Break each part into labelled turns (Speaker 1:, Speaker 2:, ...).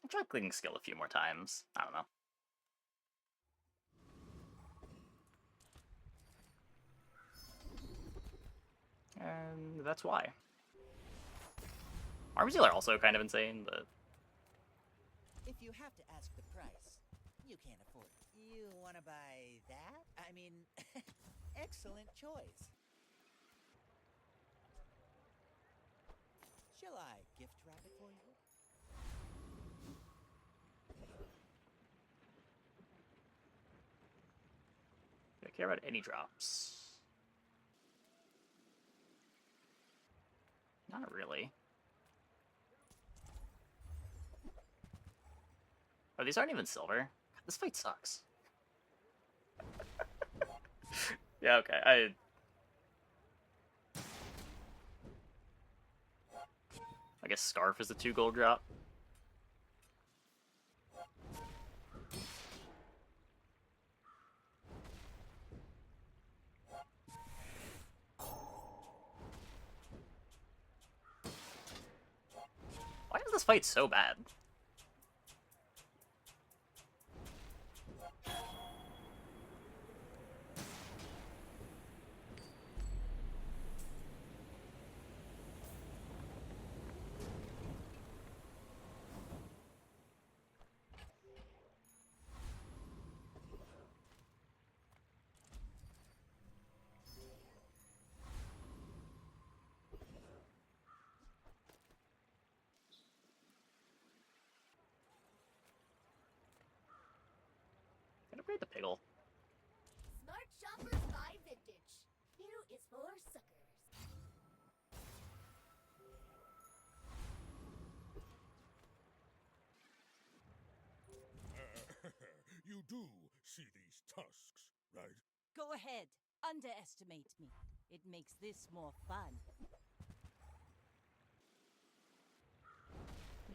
Speaker 1: I'll try clicking skill a few more times. I don't know. And that's why. Army Seal are also kind of insane, but...
Speaker 2: If you have to ask the price, you can't afford it. You want to buy that? I mean, excellent choice. Shall I gift wrap it for you?
Speaker 1: Do I care about any drops? Not really. Oh, these aren't even silver. God, this fight sucks. Yeah, okay. I guess Scarf is a 2 gold drop. Why is this fight so bad? Can I upgrade the Piggle?
Speaker 3: Smart shoppers buy vintage. New is for suckers.
Speaker 4: You do see these tusks, right?
Speaker 5: Go ahead. Underestimate me. It makes this more fun.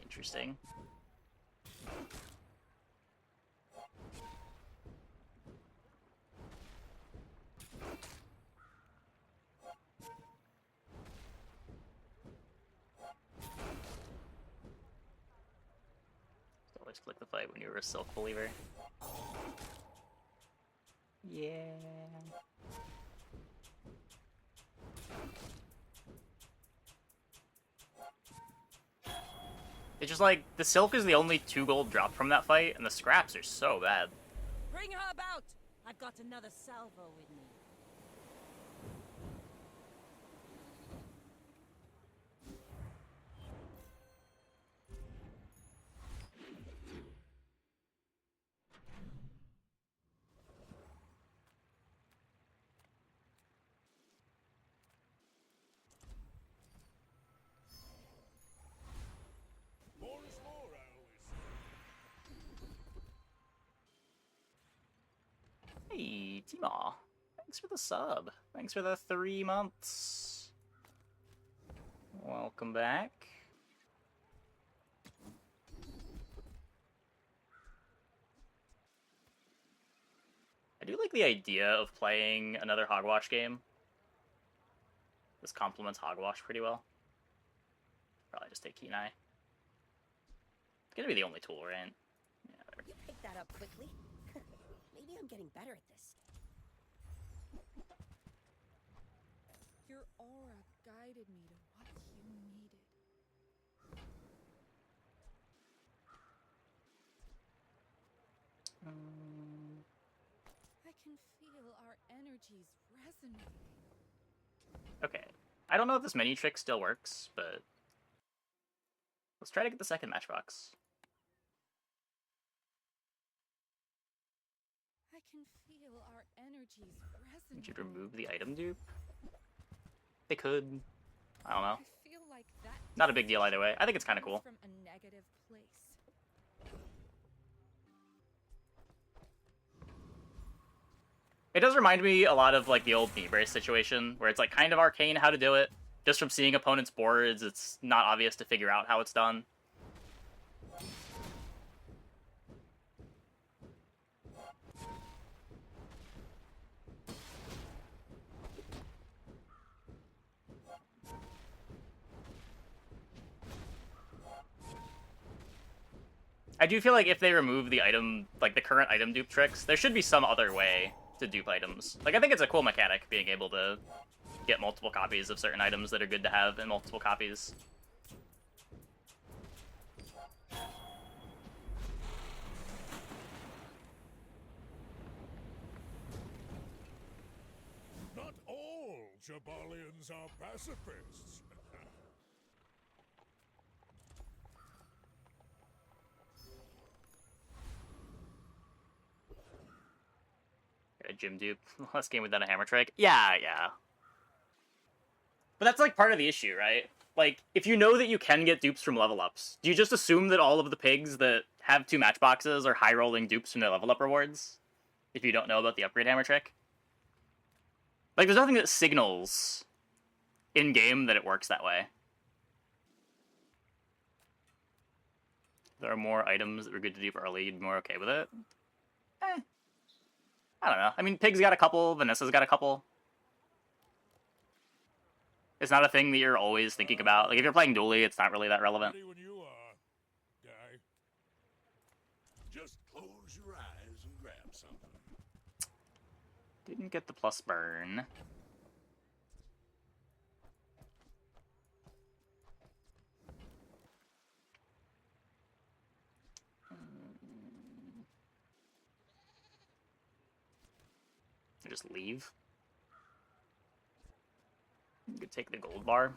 Speaker 1: Interesting. Always click the fight when you were a Silk Believer. Yeah. It's just like, the Silk is the only 2 gold drop from that fight, and the scraps are so bad.
Speaker 5: Bring her about! I've got another salvo with me.
Speaker 4: More is more, I always say.
Speaker 1: Hey, Timo. Thanks for the sub. Thanks for the 3 months. Welcome back. I do like the idea of playing another Hogwash game. This complements Hogwash pretty well. Probably just take Kenai. It's gonna be the only tool, right? Yeah, there.
Speaker 3: You picked that up quickly. Maybe I'm getting better at this.
Speaker 6: Your aura guided me to what you needed. I can feel our energies resonating.
Speaker 1: Okay. I don't know if this menu trick still works, but let's try to get the second matchbox.
Speaker 6: I can feel our energies
Speaker 1: We
Speaker 6: resonating.
Speaker 1: should remove the item dupe. They could. I don't know.
Speaker 6: I feel like that
Speaker 1: Not a big deal either way. I think it's kind of cool.
Speaker 6: from a negative place.
Speaker 1: It does remind me a lot of like the old knee brace situation, where it's like kind of arcane how to do it. Just from seeing opponents' boards, it's not obvious to figure out how it's done. I do feel like if they remove the item, like the current item dupe tricks, there should be some other way to dupe items. Like, I think it's a cool mechanic, being able to get multiple copies of certain items that are good to have in multiple copies.
Speaker 4: Not all Jabalians are pacifists.
Speaker 1: A gym dupe. Last game without a hammer trick. Yeah, yeah. But that's like part of the issue, right? Like, if you know that you can get dupes from level ups, do you just assume that all of the pigs that have 2 matchboxes are high rolling dupes from their level up rewards? If you don't know about the upgrade hammer trick? Like, there's nothing that signals in game that it works that way. There are more items that were good to dupe early, you'd be more okay with it. I don't know. I mean, Pig's got a couple, Vanessa's got a couple. It's not a thing that you're always thinking about. Like, if you're playing dually, it's not really that relevant.
Speaker 4: Ready when you are, guy. Just close your eyes and grab something.
Speaker 1: Didn't get the plus burn. Just leave. You could take the gold bar.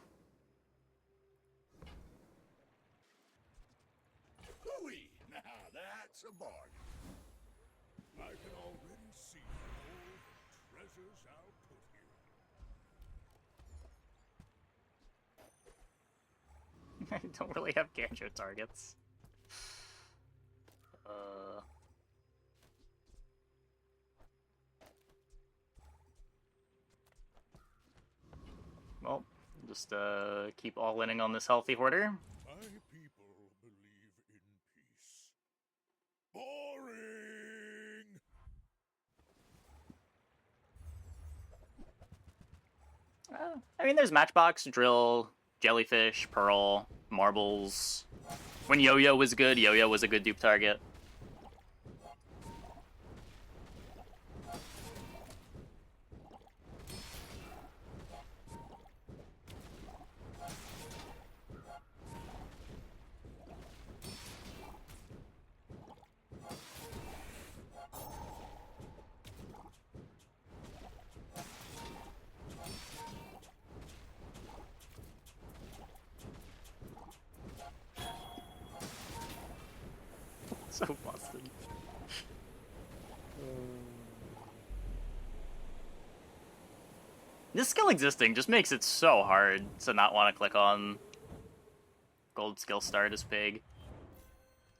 Speaker 4: Hooey! Now that's a bargain. I can already see all the treasures I'll put here.
Speaker 1: I don't really have Ganjo targets. Well, just keep all-inning on this healthy hoarder.
Speaker 4: My people believe in peace. Boring!
Speaker 1: I mean, there's Matchbox, Drill, Jellyfish, Pearl, Marbles. When Yo-Yo was good, Yo-Yo was a good dupe target. So busted. This skill existing just makes it so hard to not want to click on gold skill start as Pig.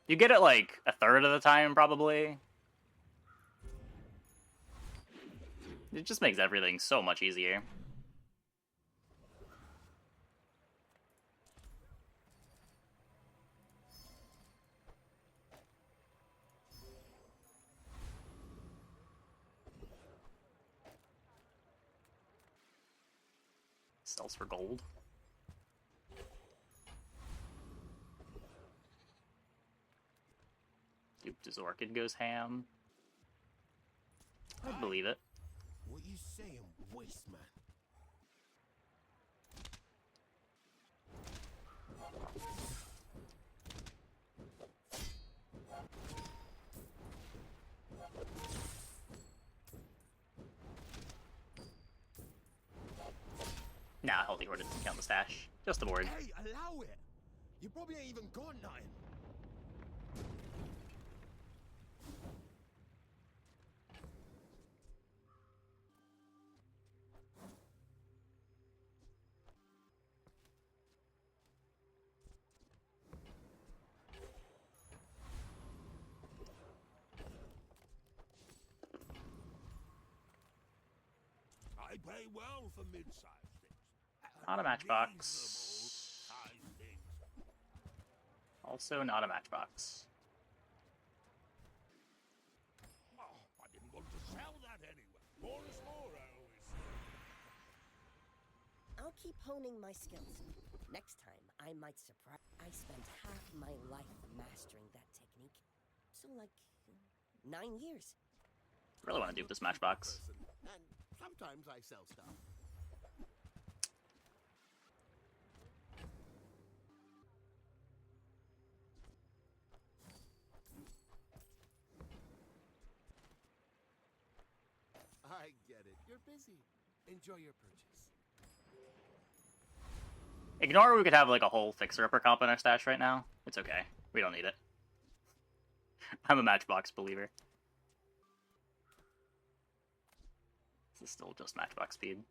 Speaker 1: You get it like a third of the time, probably. It just makes everything so much easier. Sells for gold. Duped his Orchid goes ham. I believe it.
Speaker 7: What you saying, waste man?
Speaker 1: Nah, Holy Horde didn't count the stash. Just the board.
Speaker 7: Hey, allow it! You probably ain't even got nothing.
Speaker 4: I pay well for mid-sized things.
Speaker 1: Not a matchbox.
Speaker 4: Reasonable-sized things.
Speaker 1: Also not a matchbox.
Speaker 4: Oh, I didn't want to sell that anyway. More is more, I always say.
Speaker 8: I'll keep honing my skills. Next time, I might surprise. I spent half my life mastering that technique. So like 9 years.
Speaker 1: Really want to do this Matchbox.
Speaker 7: And sometimes I sell stuff. I get it. You're busy. Enjoy your purchase.
Speaker 1: Ignore we could have like a whole fixer-upper comp in our stash right now. It's okay. We don't need it. I'm a Matchbox believer. This is still just Matchbox speed.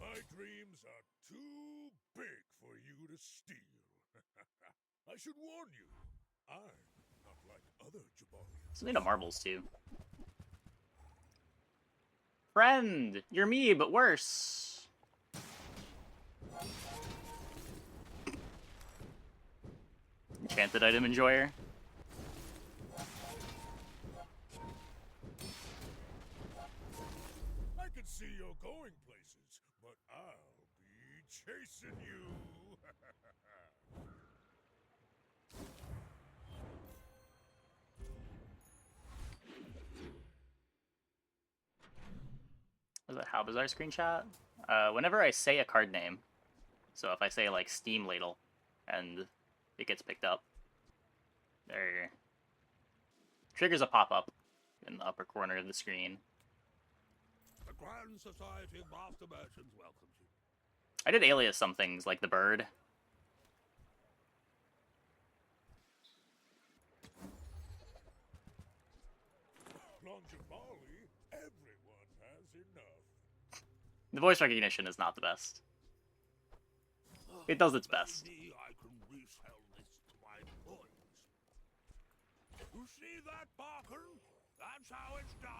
Speaker 4: My dreams are too big for you to steal. I should warn you, I'm not like other Jabarians.
Speaker 1: So need a marbles too. Friend, you're me, but worse. Enchanted item enjoyer.
Speaker 4: I can see you're going places, but I'll be chasing you.
Speaker 1: Was that how Bazaar screenshot? Whenever I say a card name, so if I say like Steam Ladle, and it gets picked up, there triggers a pop-up in the upper corner of the screen.
Speaker 4: The Grand Society of Master Merchants welcomes you.
Speaker 1: I did alias some things like the bird.
Speaker 4: Longibali, everyone has enough.
Speaker 1: The voice recognition is not the best. It does its best.
Speaker 4: Maybe I can resell this to my boys. You see that, Barker? That's how it's done.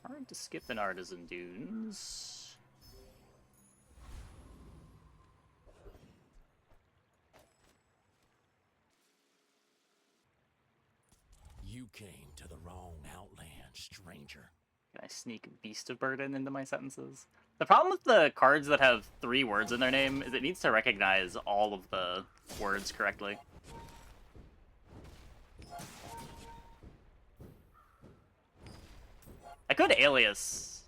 Speaker 1: Hard to skip an Artisan Dunes.
Speaker 7: You came to the wrong outland, stranger.
Speaker 1: Can I sneak Beast of Burden into my sentences? The problem with the cards that have 3 words in their name is it needs to recognize all of the words correctly. I could alias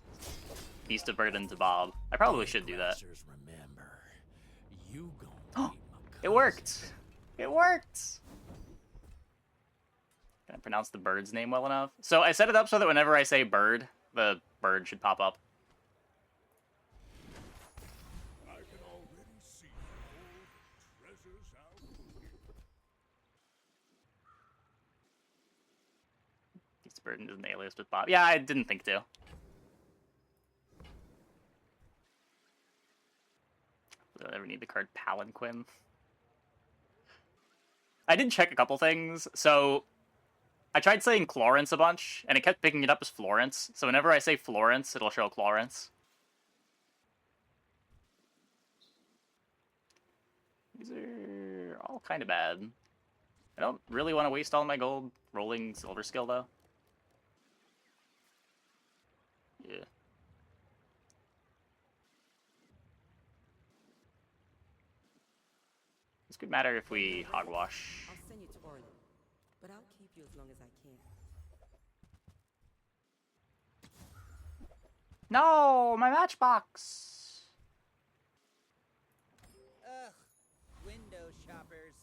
Speaker 1: Beast of Burden to Bob. I probably should do that.
Speaker 7: Remember, you gonna be my
Speaker 1: It worked! It worked! Can I pronounce the bird's name well enough? So I set it up so that whenever I say bird, the bird should pop up.
Speaker 4: I can already see all the treasures out here.
Speaker 1: Beast of Burden is an alias with Bob. Yeah, I didn't think to. I don't ever need the card Palanquin. I did check a couple things. So I tried saying Florence a bunch, and it kept picking it up as Florence. So whenever I say Florence, it'll show Florence. These are all kind of bad. I don't really want to waste all my gold rolling silver skill, though. Yeah. This could matter if we hogwash.
Speaker 9: I'll send you to Orlin, but I'll keep you as long as I can.
Speaker 1: No, my matchbox.
Speaker 2: Ugh, window shoppers.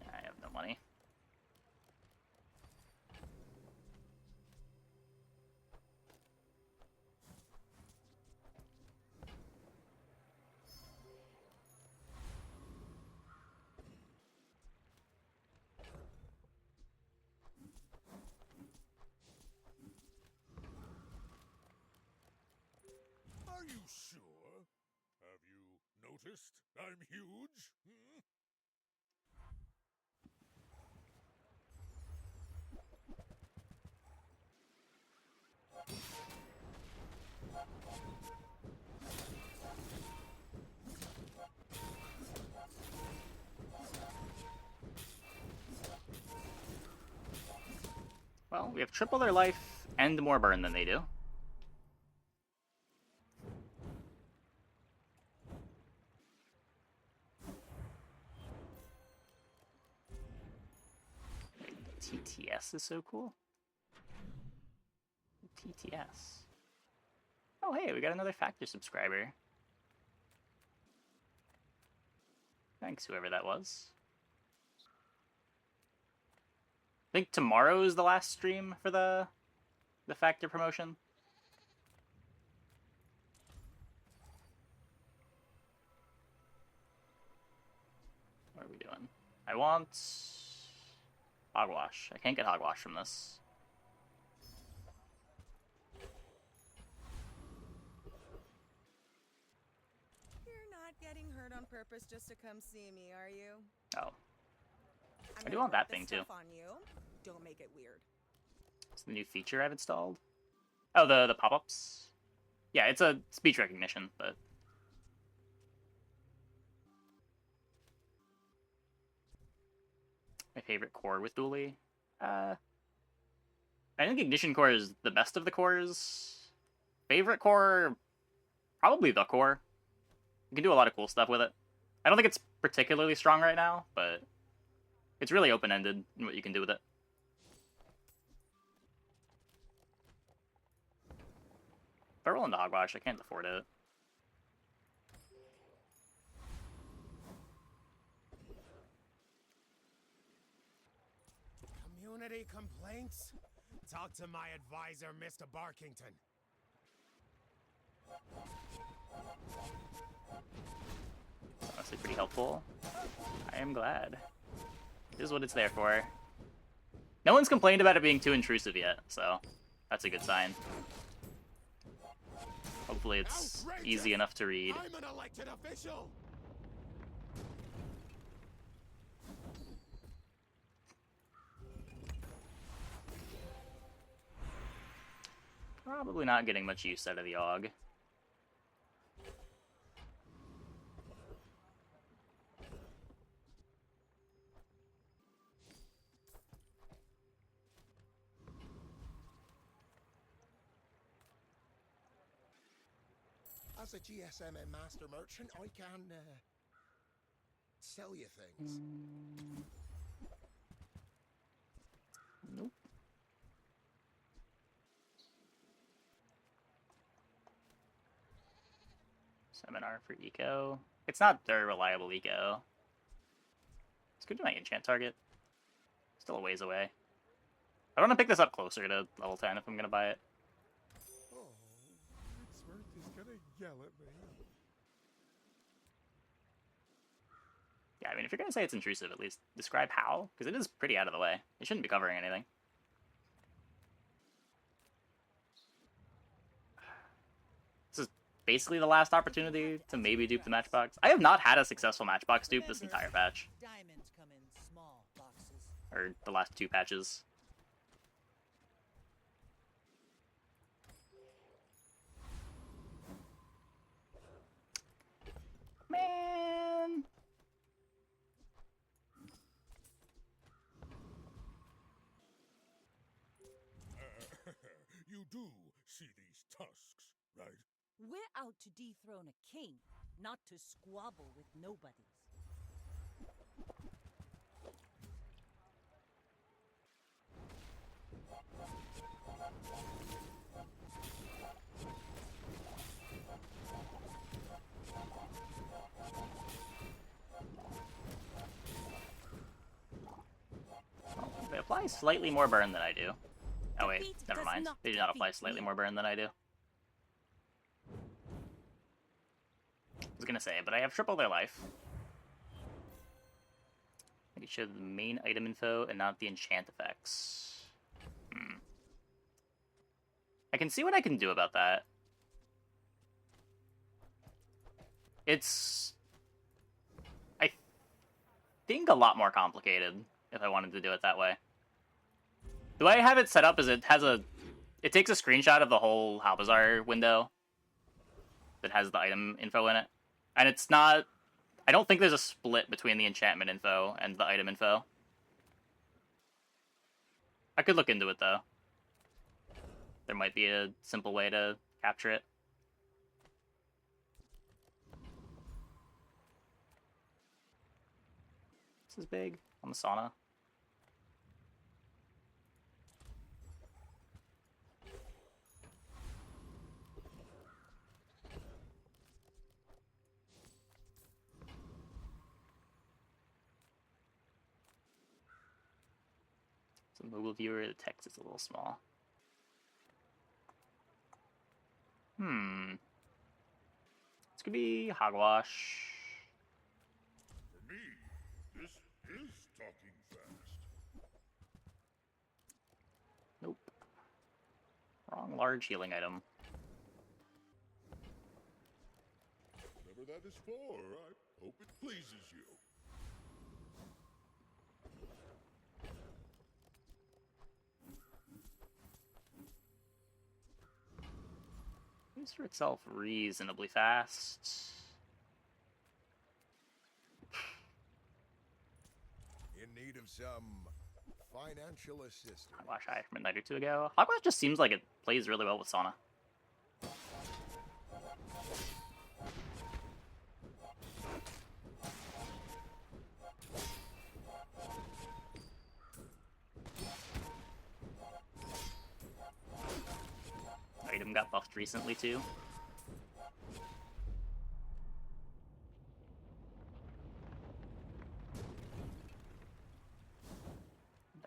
Speaker 1: I have no money.
Speaker 4: Are you sure? Have you noticed I'm huge? Hmm?
Speaker 1: Well, we have triple their life and more burn than they do. TTS is so cool. TTS. Oh, hey, we got another Factor subscriber. Thanks, whoever that was. I think tomorrow is the last stream for the Factor promotion. What are we doing? I want Hogwash. I can't get Hogwash from this.
Speaker 6: You're not getting hurt on purpose just to come see me, are you?
Speaker 1: Oh.
Speaker 6: I
Speaker 1: do want that thing, too.
Speaker 6: On you. Don't make it weird.
Speaker 1: It's the new feature I've installed. Oh, the pop-ups? Yeah, it's a speech recognition, but... My favorite core with Dually? I think Ignition Core is the best of the cores. Favorite core? Probably the core. You can do a lot of cool stuff with it. I don't think it's particularly strong right now, but it's really open-ended in what you can do with it. If I roll into Hogwash, I can't afford it.
Speaker 10: Community complaints? Talk to my advisor, Mr. Barkington.
Speaker 1: Honestly, pretty helpful. I am glad. This is what it's there for. No one's complained about it being too intrusive yet, so that's a good sign. Hopefully it's easy enough to read.
Speaker 10: I'm an elected official.
Speaker 1: Probably not getting much use out of the AUG.
Speaker 10: As a GSM and master merchant, I can sell you things.
Speaker 1: Nope. Seminar for eco. It's not very reliable eco. Let's go to my enchant target. Still a ways away. I want to pick this up closer to level 10 if I'm going to buy it.
Speaker 4: Oh, Ricksworth is gonna yell at me.
Speaker 1: Yeah, I mean, if you're going to say it's intrusive, at least describe how, because it is pretty out of the way. It shouldn't be covering anything. This is basically the last opportunity to maybe dupe the Matchbox. I have not had a successful Matchbox dupe this entire patch.
Speaker 2: Diamonds come in small boxes.
Speaker 1: Or the last two patches. Man!
Speaker 4: You do see these tusks, right?
Speaker 5: We're out to dethrone a king, not to squabble with nobodies.
Speaker 1: They apply slightly more burn than I do. Oh wait,
Speaker 5: Defeat
Speaker 1: never
Speaker 5: does
Speaker 1: mind.
Speaker 5: not
Speaker 1: They do not apply
Speaker 5: defeat
Speaker 1: slightly
Speaker 5: me.
Speaker 1: more burn than I do. I was gonna say, but I have triple their life. I can show the main item info and not the enchant effects. I can see what I can do about that. It's, I think, a lot more complicated if I wanted to do it that way. The way I have it set up is it takes a screenshot of the whole Bazaar window that has the item info in it. And it's not, I don't think there's a split between the enchantment info and the item info. I could look into it, though. There might be a simple way to capture it. This is big on the sauna. So mobile viewer, the text is a little small. This could be Hogwash.
Speaker 4: For me, this is talking fast.
Speaker 1: Nope. Wrong large healing item.
Speaker 4: Whatever that is for, I hope it pleases you.
Speaker 1: Moves for itself reasonably fast.
Speaker 10: In need of some financial assistance.
Speaker 1: Hogwash I from a night or two ago. Hogwash just seems like it plays really well with sauna. Item got buffed recently too.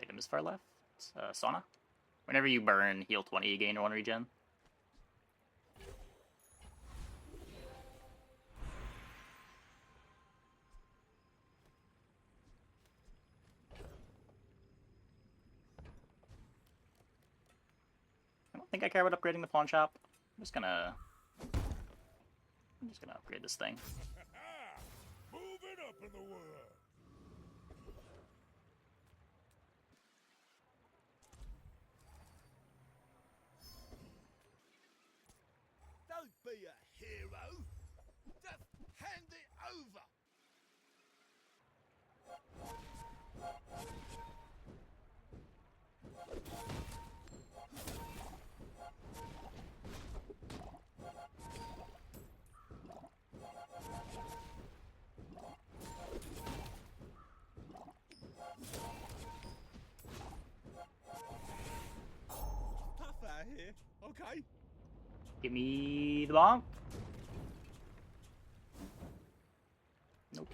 Speaker 1: Item is far left. Sauna. Whenever you burn, heal 20, you gain 1 regen. I don't think I care about upgrading the pawn shop. I'm just gonna upgrade this thing.
Speaker 4: Moving up in the world.
Speaker 10: Don't be a hero. Just hand it over. Tough out here, okay?
Speaker 1: Give me the bomb. Nope.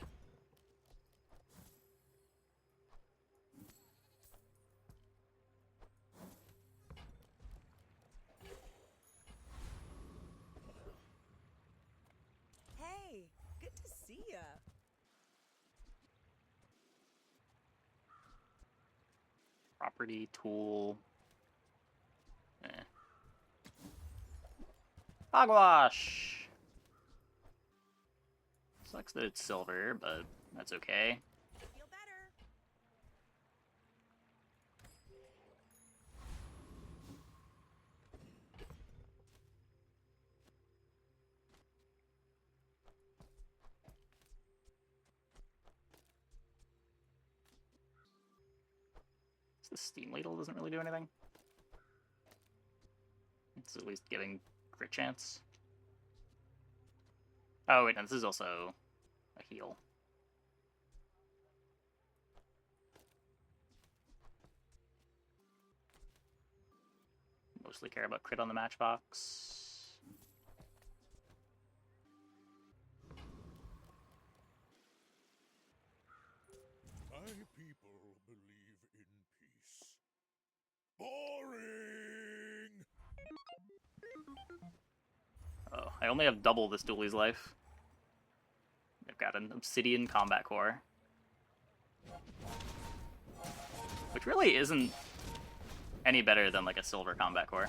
Speaker 9: Hey, good to see ya.
Speaker 1: Property, tool. Hogwash! Sucks that it's silver, but that's okay.
Speaker 9: Feel better.
Speaker 1: The steam ladle doesn't really do anything. It's at least giving crit chance. Oh wait, no, this is also a heal. Mostly care about crit on the matchbox.
Speaker 4: My people believe in peace. Boring!
Speaker 1: Oh, I only have double this dualie's life. I've got an obsidian combat core. Which really isn't any better than like a silver combat core.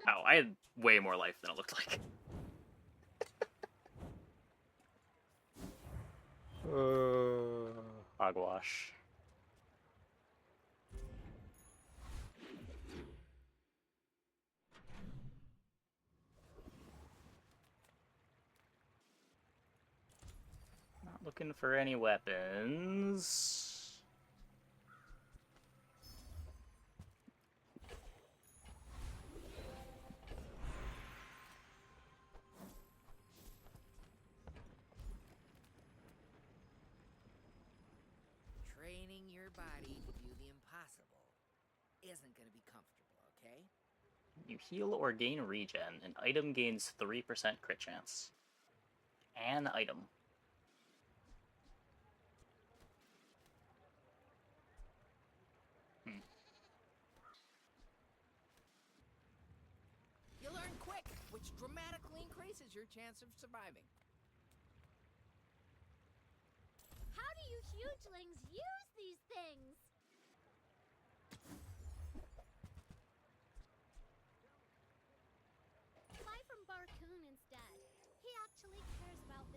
Speaker 1: Oh, I had way more life than it looked like. Hogwash. Looking for any weapons.
Speaker 11: Training your body to do the impossible isn't going to be comfortable, okay?
Speaker 1: You heal or gain regen. An item gains 3% crit chance. An item.
Speaker 11: You learn quick, which dramatically increases your chance of surviving.
Speaker 3: How do you hugelings use these things? Fly from Barcoon instead. He actually cares about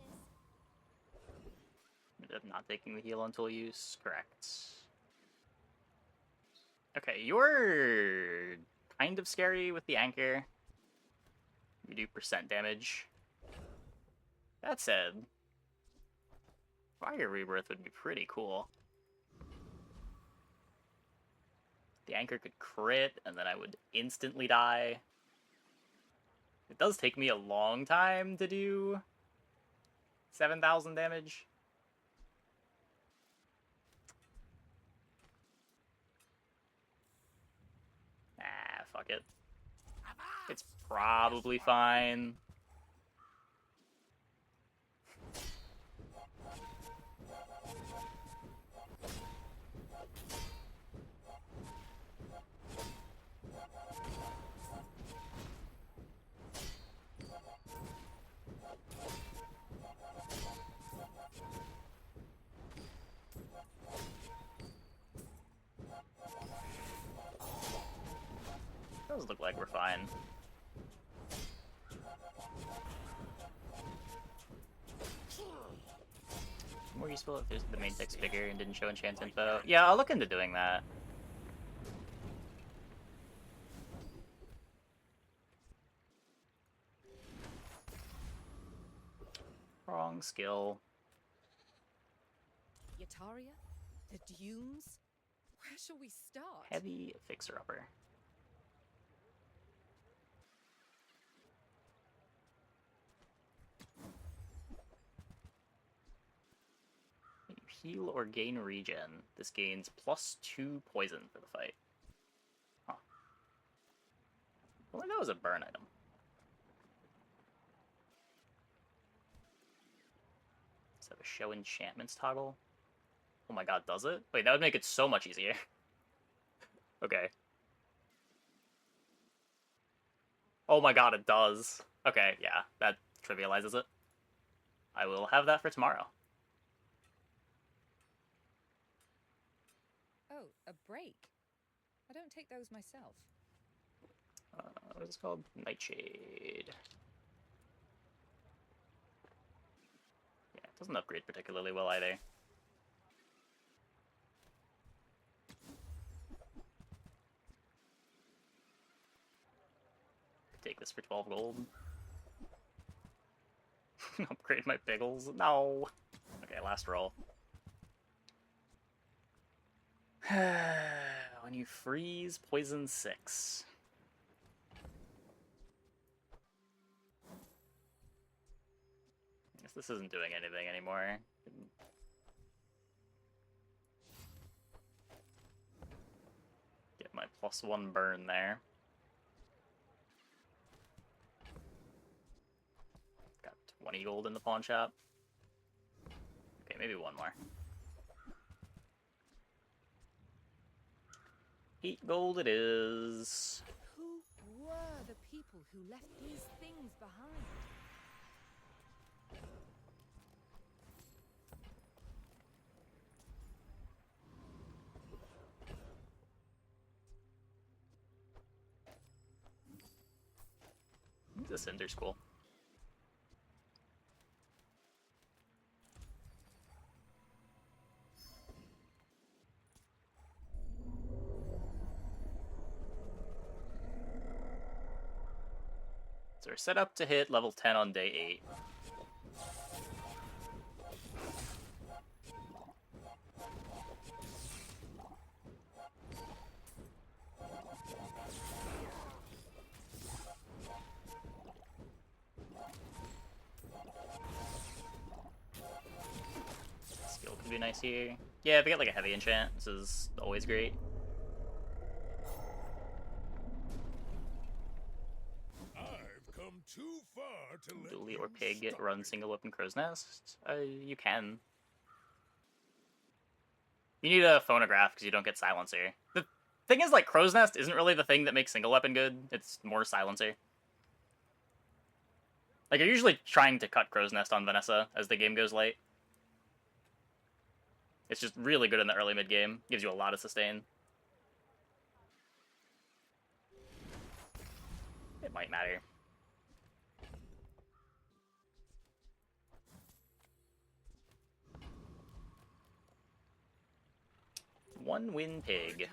Speaker 3: this.
Speaker 1: Not taking the heal until use. Correct. Okay, you're kind of scary with the anchor. You do percent damage. That said, Fire Rebirth would be pretty cool. The anchor could crit, and then I would instantly die. It does take me a long time to do 7,000 damage. Ah, fuck it. It's probably fine. Those look like we're fine. More useful if the main text bigger and didn't show enchant info. Yeah, I'll look into doing that. Wrong skill.
Speaker 6: Yataria? The Dunes? Where shall we start?
Speaker 1: Heavy fixer-upper. You heal or gain regen. This gains +2 poison for the fight. Huh. Well, that was a burn item. Let's have a show enchantments toggle. Oh my god, does it? Wait, that would make it so much easier. Okay. Oh my god, it does. Okay, yeah, that trivializes it. I will have that for tomorrow.
Speaker 6: Oh, a break. I don't take those myself.
Speaker 1: What is it called? Nightshade. Yeah, it doesn't upgrade particularly well either. Take this for 12 gold. Upgrade my pickles. No. Okay, last roll. When you freeze, poison 6. Guess this isn't doing anything anymore. Get my +1 burn there. Got 20 gold in the pawn shop. Okay, maybe one more. 8 gold it is.
Speaker 6: Who were the people who left these things behind?
Speaker 1: The Cinder's cool. So we're set up to hit level 10 on day 8. pretty nice here. Yeah, if we get like a heavy enchant, this is always great.
Speaker 4: I've come too far to let
Speaker 1: Dually
Speaker 4: you
Speaker 1: or Pig
Speaker 4: stop
Speaker 1: run
Speaker 4: me.
Speaker 1: single weapon Crow's Nest? You can. You need a phonograph because you don't get silencer. The thing is, like, Crow's Nest isn't really the thing that makes single weapon good. It's more silencer. Like, you're usually trying to cut Crow's Nest on Vanessa as the game goes late. It's just really good in the early mid game. Gives you a lot of sustain. It might matter. One win Pig.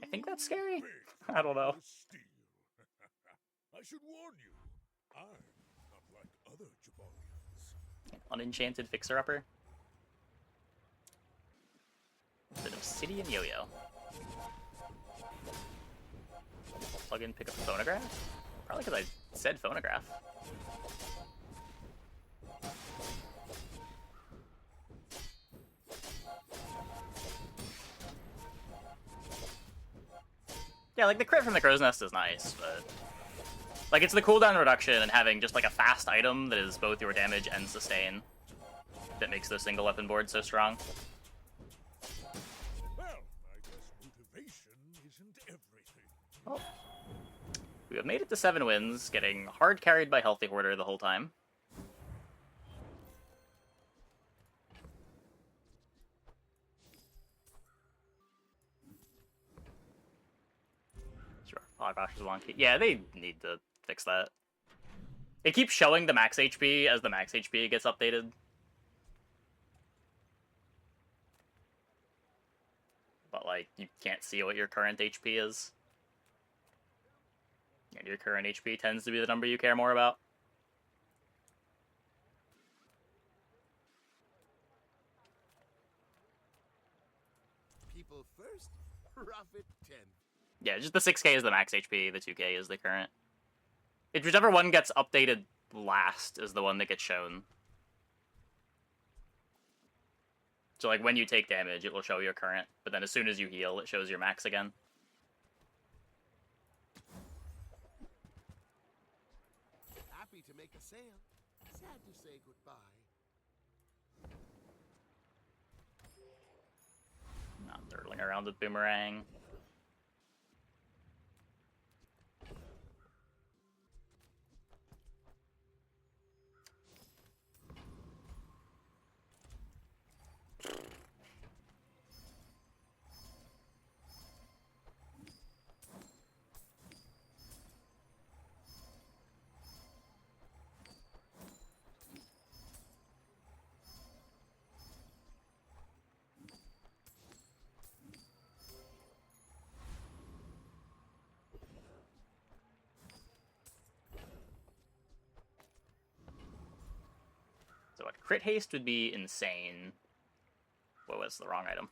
Speaker 1: I think that's scary. I don't know.
Speaker 4: I should warn you, I'm not like other Jabalians.
Speaker 1: An unenchanted fixer-upper. An obsidian yo-yo. Plug in, pick up a phonograph? Probably because I said phonograph. Yeah, like, the crit from the Crow's Nest is nice, but... Like, it's the cooldown reduction and having just, like, a fast item that is both your damage and sustain that makes the single weapon board so strong.
Speaker 4: Well, I guess motivation isn't everything.
Speaker 1: Oh. We have made it to 7 wins, getting hard carried by Healthy Hoarder the whole time. Sure, Hogwash is wonky. Yeah, they need to fix that. It keeps showing the max HP as the max HP gets updated. But, like, you can't see what your current HP is. And your current HP tends to be the number you care more about.
Speaker 10: People first, profit 10.
Speaker 1: Yeah, just the 6k is the max HP, the 2k is the current. Whichever one gets updated last is the one that gets shown. So, like, when you take damage, it will show your current, but then as soon as you heal, it shows your max again.
Speaker 10: Happy to make a sale. Sad to say goodbye.
Speaker 1: Not dirtling around with Boomerang. So what, crit haste would be insane. What was the wrong item?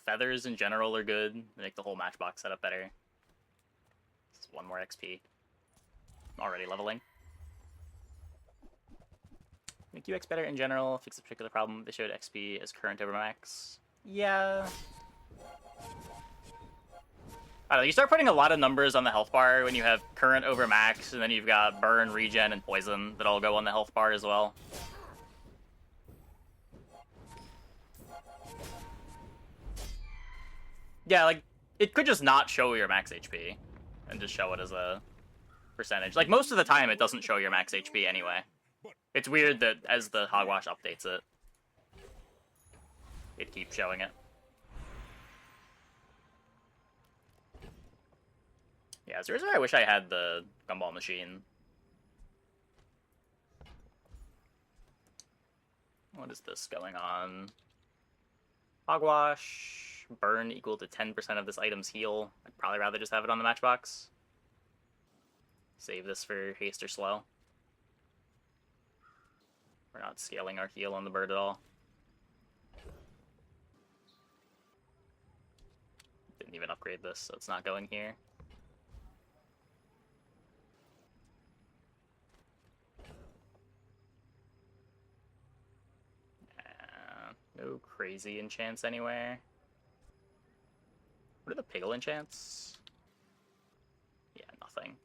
Speaker 1: Feathers in general are good. They make the whole matchbox setup better. It's 1 more XP. I'm already leveling. Make UX better in general, fix a particular problem. They showed XP as current over max. Yeah. I don't know, you start putting a lot of numbers on the health bar when you have current over max, and then you've got burn, regen, and poison that all go on the health bar as well. Yeah, like, it could just not show your max HP, and just show it as a percentage. Like, most of the time it doesn't show your max HP anyway. It's weird that as the Hogwash updates it, it keeps showing it. Yeah, seriously, I wish I had the gumball machine. What is this going on? Hogwash. Burn equal to 10% of this item's heal. I'd probably rather just have it on the matchbox. Save this for haste or slow. We're not scaling our heal on the bird at all. Didn't even upgrade this, so it's not going here. No crazy enchants anywhere. What are the Piggle enchants? Yeah, nothing.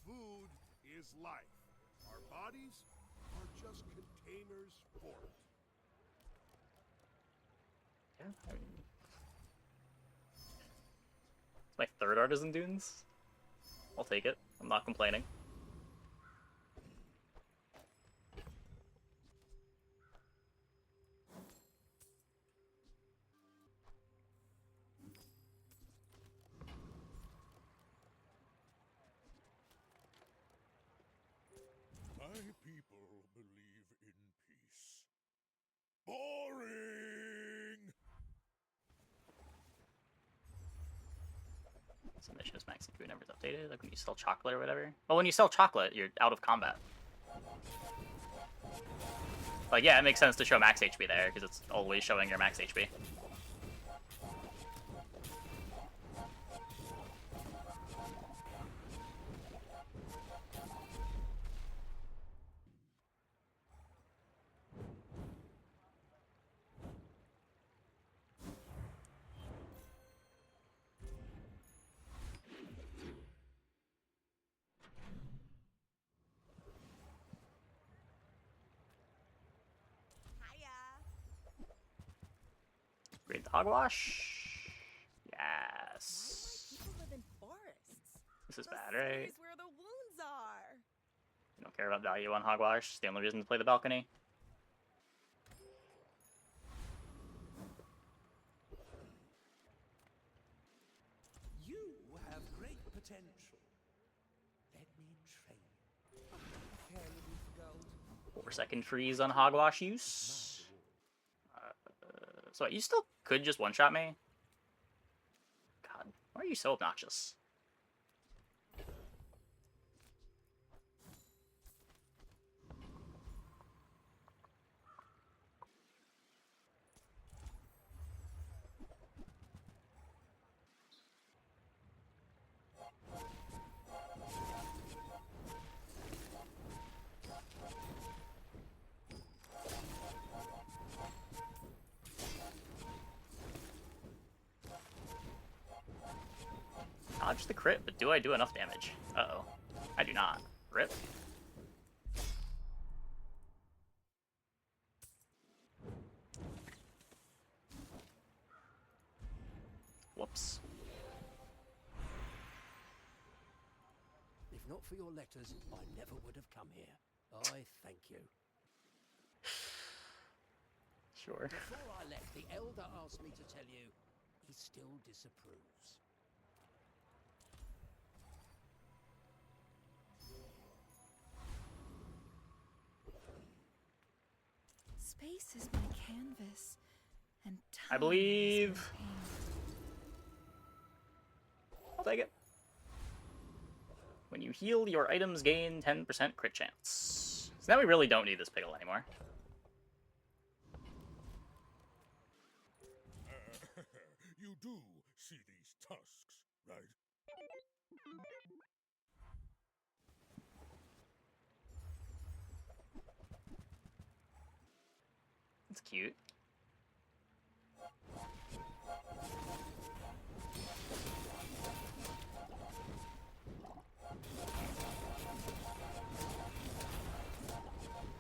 Speaker 4: Food is life. Our bodies are just containers for it.
Speaker 1: Yeah, I mean, it's my third Artisan Dunes. I'll take it. I'm not complaining.
Speaker 4: My people believe in peace. Boring!
Speaker 1: Some issues max if never updated, like when you sell chocolate or whatever. Well, when you sell chocolate, you're out of combat. Like, yeah, it makes sense to show max HP there, because it's always showing your max HP. Upgrade the Hogwash. Yes.
Speaker 9: People live in forests.
Speaker 1: This is
Speaker 9: The
Speaker 1: bad, right?
Speaker 9: city's where the wounds are.
Speaker 1: You don't care about value on Hogwash. It's the only reason to play the balcony.
Speaker 7: You have great potential. Let me train you.
Speaker 11: Fair living for gold.
Speaker 1: 4-second freeze on Hogwash use. So you still could just one-shot me? God, why are you so obnoxious? Dodge the crit, but do I do enough damage? Uh-oh. I do not. Rip. Whoops.
Speaker 7: If not for your letters, I never would have come here. I thank you.
Speaker 1: Sure.
Speaker 7: Before I left, the elder asked me to tell you he still disapproves.
Speaker 6: Space is my canvas, and time
Speaker 1: I believe.
Speaker 6: is my paint.
Speaker 1: I'll take it. When you heal, your items gain 10% crit chance. So now we really don't need this Piggle anymore.
Speaker 4: You do see these tusks, right?
Speaker 1: It's cute.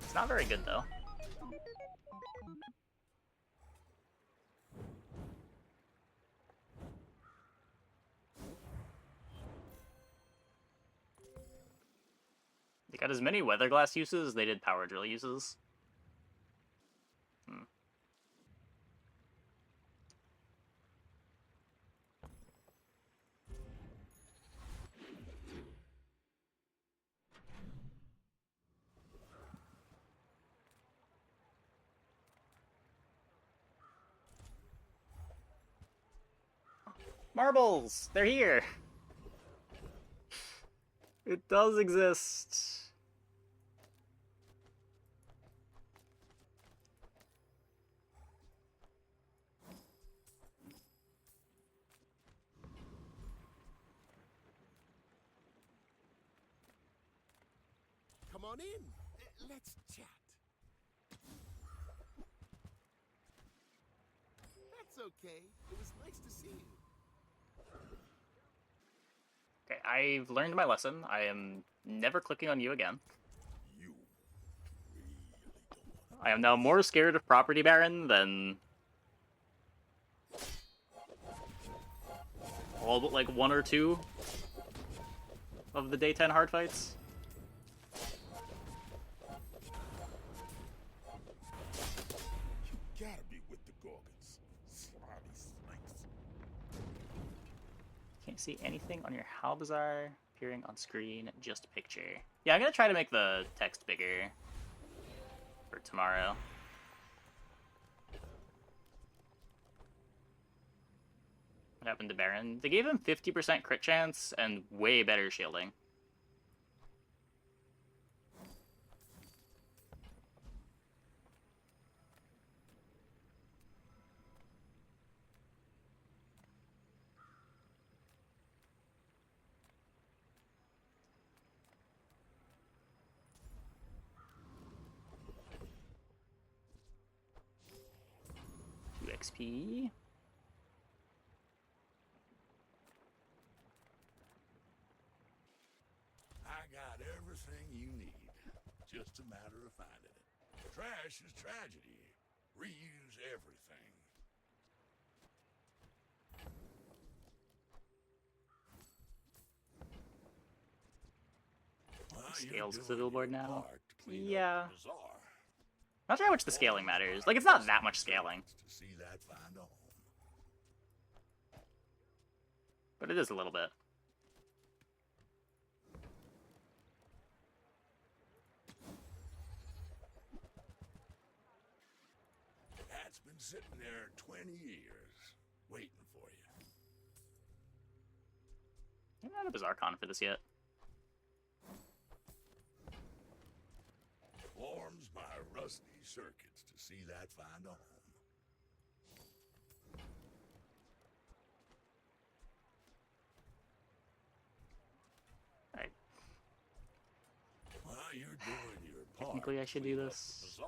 Speaker 1: It's not very good, though. They got as many weather glass uses as they did power drill uses. Marbles! They're here! It does exist.
Speaker 10: on in. Let's chat. That's okay. It was nice to see you.
Speaker 1: Okay, I've learned my lesson. I am never clicking on you again.
Speaker 4: You really don't want
Speaker 1: I am now more scared of Property Baron than all but like 1 or 2 of the day 10 hard fights.
Speaker 4: You gotta be with the Gorgons. Slimy snakes.
Speaker 1: Can't see anything on your Bazaar appearing on screen, just a picture. Yeah, I'm gonna try to make the text bigger for tomorrow. What happened to Baron? They gave him 50% crit chance and way better shielding. XP.
Speaker 4: I got everything you need. Just a matter of finding it. Trash is tragedy. Reuse everything.
Speaker 1: Scales to the billboard now.
Speaker 4: Yeah.
Speaker 1: Not sure how much the scaling matters. Like, it's not that much scaling.
Speaker 4: To see that find a home.
Speaker 1: But it is a little bit.
Speaker 4: That's been sitting there 20 years, waiting for you.
Speaker 1: I'm not a Bazaar con for this yet.
Speaker 4: Forms by rusty circuits to see that find a home.
Speaker 1: Alright.
Speaker 4: Well, you're doing your part.
Speaker 1: Technically, I should do
Speaker 4: Clean up
Speaker 1: this.
Speaker 4: the Bazaar.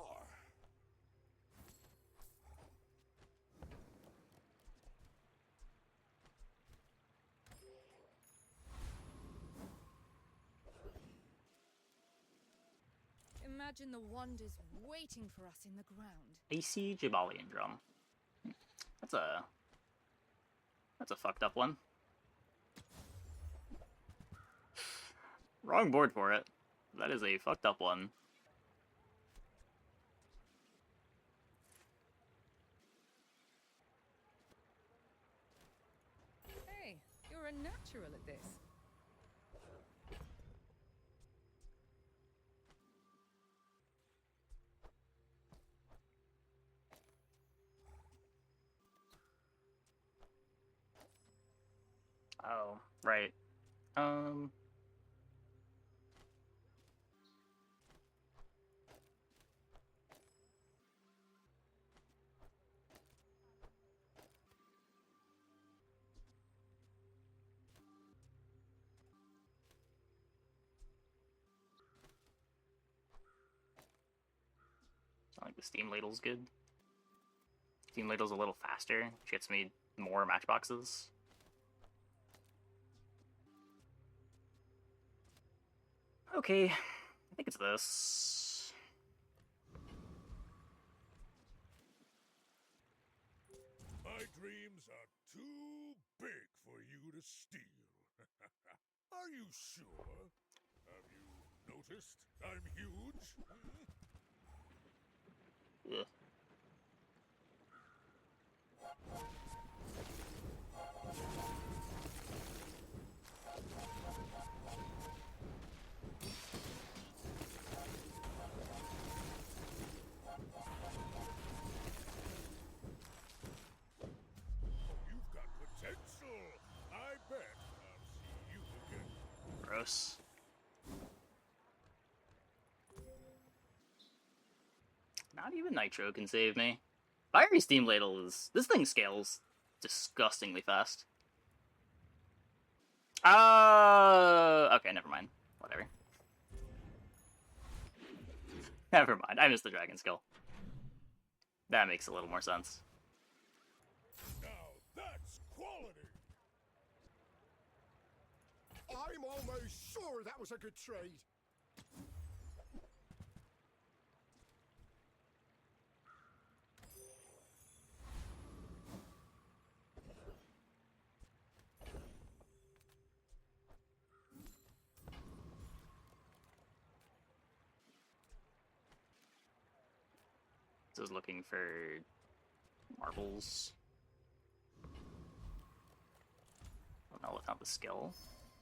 Speaker 6: Imagine the wonders waiting for us in the ground.
Speaker 1: AC Jabalian Drum. That's a fucked up one. Wrong board for it. That is a fucked up one.
Speaker 6: Hey, you're a natural at this.
Speaker 1: Oh, right. I think the Steam Ladle's good. Steam Ladle's a little faster, which gets me more matchboxes. Okay, I think it's this.
Speaker 4: My dreams are too big for you to steal. Are you sure? Have you noticed I'm huge?
Speaker 1: Ugh.
Speaker 4: You've got potential. I bet I'll see you again.
Speaker 1: Gross. Not even Nitro can save me. Fiery Steam Ladle is... This thing scales disgustingly fast. Okay, never mind. Whatever. Never mind. I missed the dragon skill. That makes a little more sense.
Speaker 4: Now that's quality.
Speaker 10: I'm almost sure that was a good trade.
Speaker 1: So I was looking for marbles. I don't know without the skill.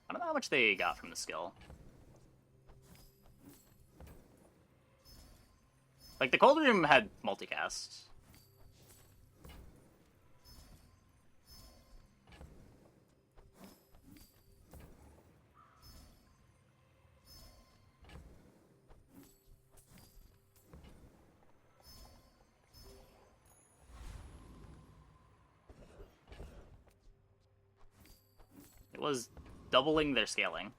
Speaker 1: I don't know how much they got from the skill. Like, the cold room had multicast. It was doubling their scaling.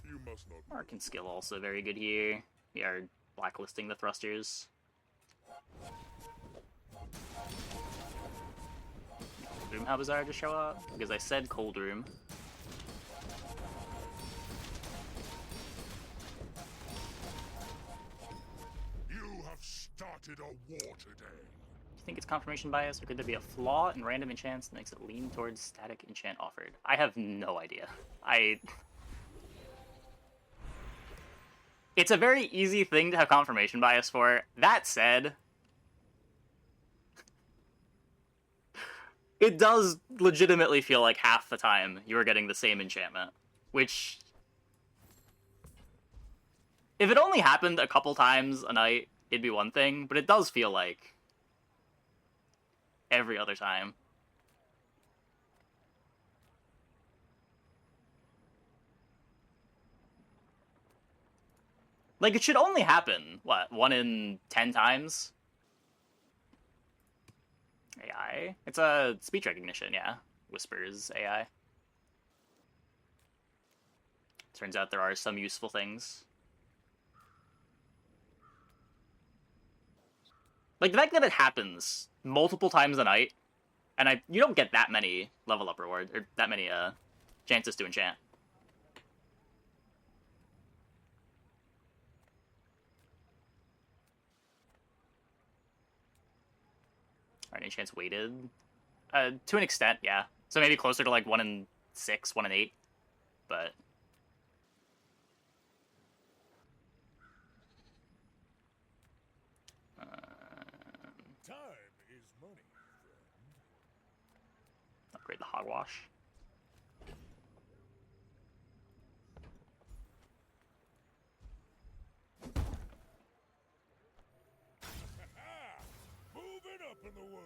Speaker 4: You must not.
Speaker 1: Arc and skill also very good here. We are blacklisting the thrusters. Cold room, how Bazaar just show up? Because I said cold room.
Speaker 4: You have started a war today.
Speaker 1: Do you think it's confirmation bias, or could there be a flaw in random enchants that makes it lean towards static enchant offered? I have no idea. It's a very easy thing to have confirmation bias for. That said, it does legitimately feel like half the time you are getting the same enchantment, which, if it only happened a couple times a night, it'd be one thing, but it does feel like every other time. Like, it should only happen, what, 1 in 10 times? AI? It's a speech recognition, yeah. Whispers AI. Turns out there are some useful things. Like, the fact that it happens multiple times a night, and you don't get that many level up rewards, or that many chances to enchant. Are any chance weighted? To an extent, yeah. So maybe closer to like 1 in 6, 1 in 8, but
Speaker 4: Time is money, friend.
Speaker 1: upgrade the Hogwash.
Speaker 4: Moving up in the world.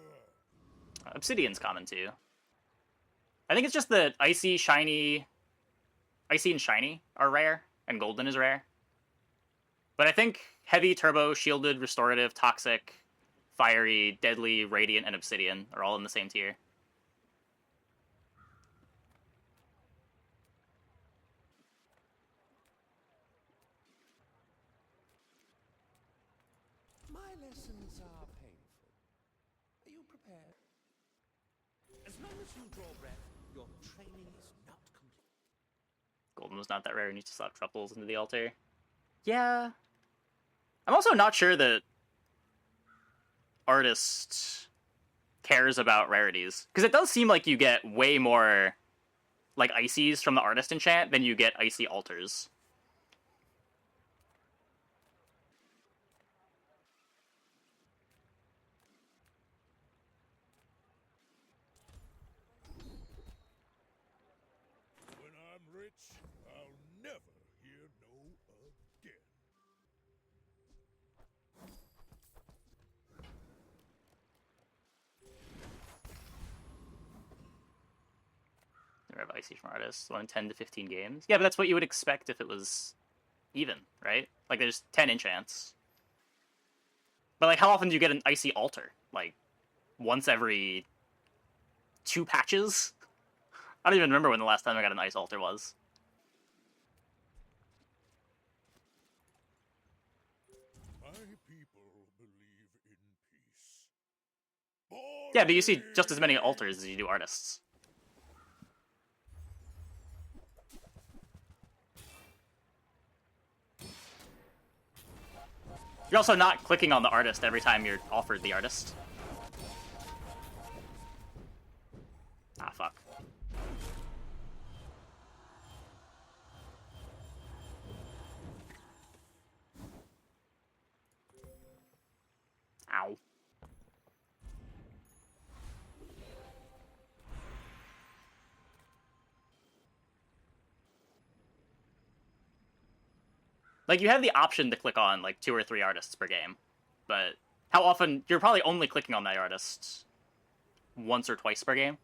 Speaker 1: Obsidian's common too. I think it's just that Icy and Shiny are rare, and Golden is rare. But I think Heavy, Turbo, Shielded, Restorative, Toxic, Fiery, Deadly, Radiant, and Obsidian are all in the same tier.
Speaker 7: My lessons are painful. Are you prepared? As long as you draw breath, your training is not complete.
Speaker 1: Golden was not that rare, and you just slap triples into the altar. Yeah. I'm also not sure that Artist cares about rarities. Because it does seem like you get way more, like, Icies from the Artist enchant than you get Icy altars.
Speaker 4: When I'm rich, I'll never hear no again.
Speaker 1: Never have Icy from Artists. 1 in 10 to 15 games. Yeah, but that's what you would expect if it was even, right? Like, there's 10 enchants. But, like, how often do you get an Icy altar? Like, once every 2 patches? I don't even remember when the last time I got an ice altar was.
Speaker 4: My people believe in peace.
Speaker 1: Yeah, but you see just as many altars as you do artists. You're also not clicking on the artist every time you're offered the artist. Ah, fuck. Ow. Like, you have the option to click on, like, 2 or 3 artists per game. But how often... You're probably only clicking on that artist once or twice per game.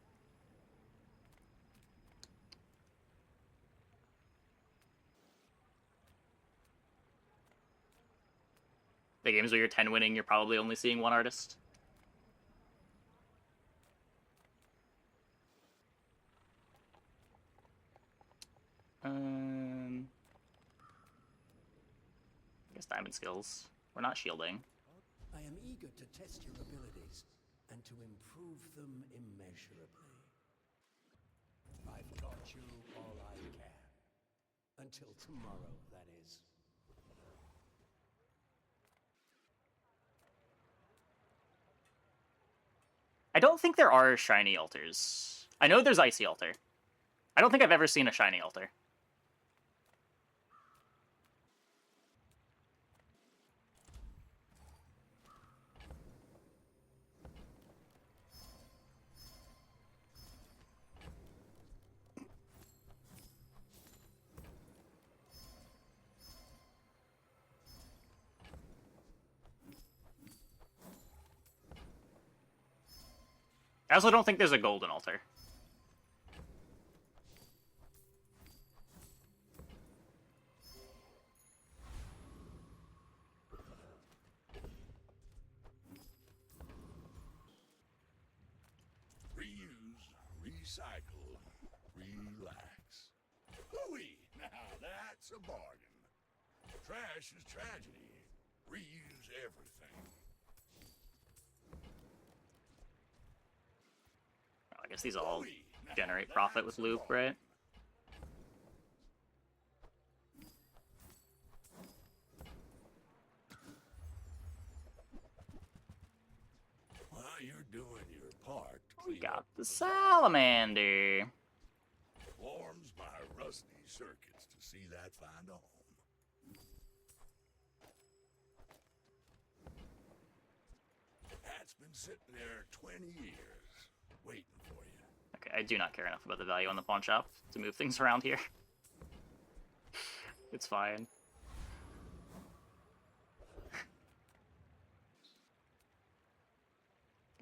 Speaker 1: The games where you're 10 winning, you're probably only seeing one artist. I guess diamond skills. We're not shielding.
Speaker 7: I am eager to test your abilities and to improve them immeasurably. I've taught you all I can. Until tomorrow, that is.
Speaker 1: I don't think there are shiny altars. I know there's icy altar. I don't think I've ever seen a shiny altar. I also don't think there's a golden altar.
Speaker 4: Reuse, recycle, relax. Hooey! Now that's a bargain. Trash is tragedy. Reuse everything.
Speaker 1: I guess these all generate profit with loop, right?
Speaker 4: Well, you're doing your part.
Speaker 1: We got the salamander.
Speaker 4: Warms my rusty circuits to see that find a home. That's been sitting there 20 years, waiting for you.
Speaker 1: Okay, I do not care enough about the value on the pawn shop to move things around here. It's fine.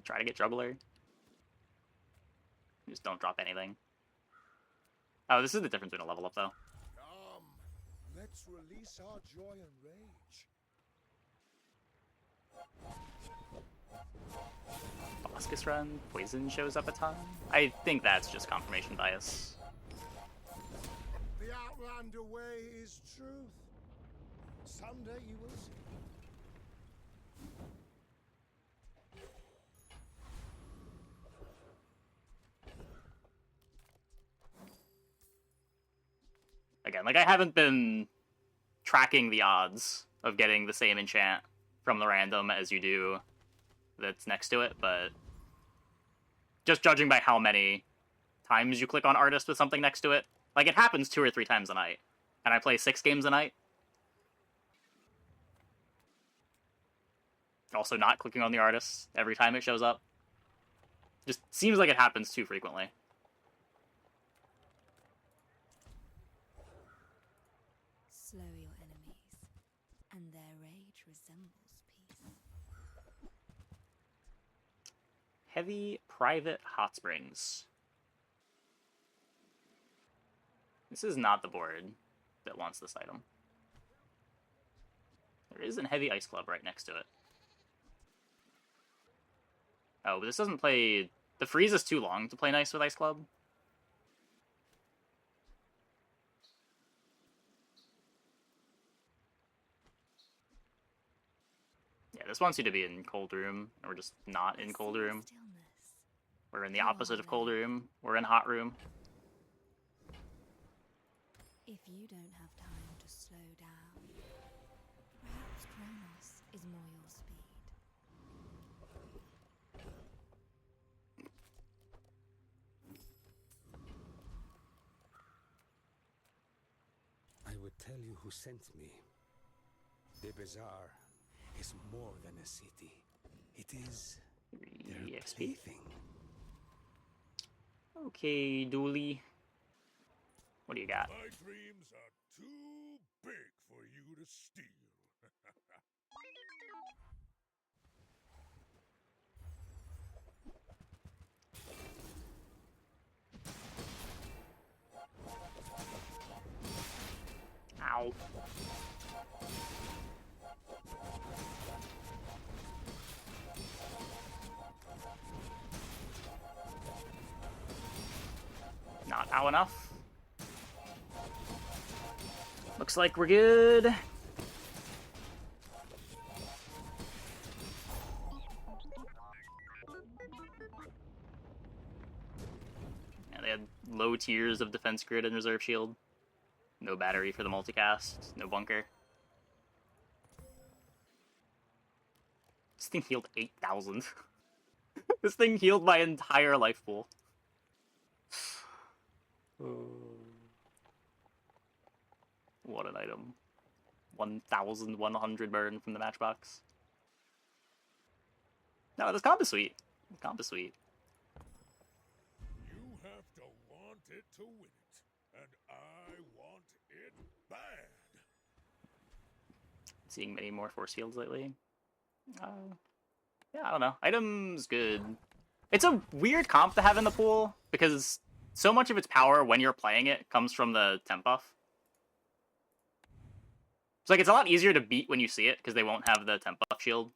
Speaker 1: Try to get juggler. Just don't drop anything. Oh, this is the difference between a level up, though.
Speaker 4: Come, let's release our joy and rage.
Speaker 1: Boscus run, poison shows up a ton. I think that's just confirmation bias.
Speaker 4: The Outlander way is truth. Someday you will see.
Speaker 1: Again, like, I haven't been tracking the odds of getting the same enchant from the random as you do that's next to it, but just judging by how many times you click on artist with something next to it, like, it happens 2 or 3 times a night, and I play 6 games a night. Also not clicking on the artist every time it shows up. Just seems like it happens too frequently.
Speaker 6: Slow your enemies, and their rage resembles peace.
Speaker 1: Heavy Private Hot Springs. This is not the board that wants this item. There is a Heavy Ice Club right next to it. Oh, but this doesn't play... The freeze is too long to play nice with Ice Club. this wants you to be in cold room, and we're just not in cold room. We're in the opposite of cold room. We're in hot room.
Speaker 6: If you don't have time to slow down, perhaps Kronos is more your speed.
Speaker 7: I would tell you who sent me. The Bazaar is more than a city. It is their
Speaker 1: EXP.
Speaker 7: plaything.
Speaker 1: Okay, Dooley. What do you got?
Speaker 4: My dreams are too big for you to steal.
Speaker 1: Ow. Not ow enough. Looks like we're good. Yeah, they had low tiers of defense grid and reserve shield. No battery for the multicast. No bunker. This thing healed 8,000. This thing healed my entire life pool. What an item. 1,100 burn from the matchbox. No, this comp is sweet. This comp is sweet.
Speaker 4: You have to want it to win it, and I want it bad.
Speaker 1: Seeing many more force fields lately. Yeah, I don't know. Item's good. It's a weird comp to have in the pool, because so much of its power when you're playing it comes from the temp buff. It's like, it's a lot easier to beat when you see it, because they won't have the temp buff shield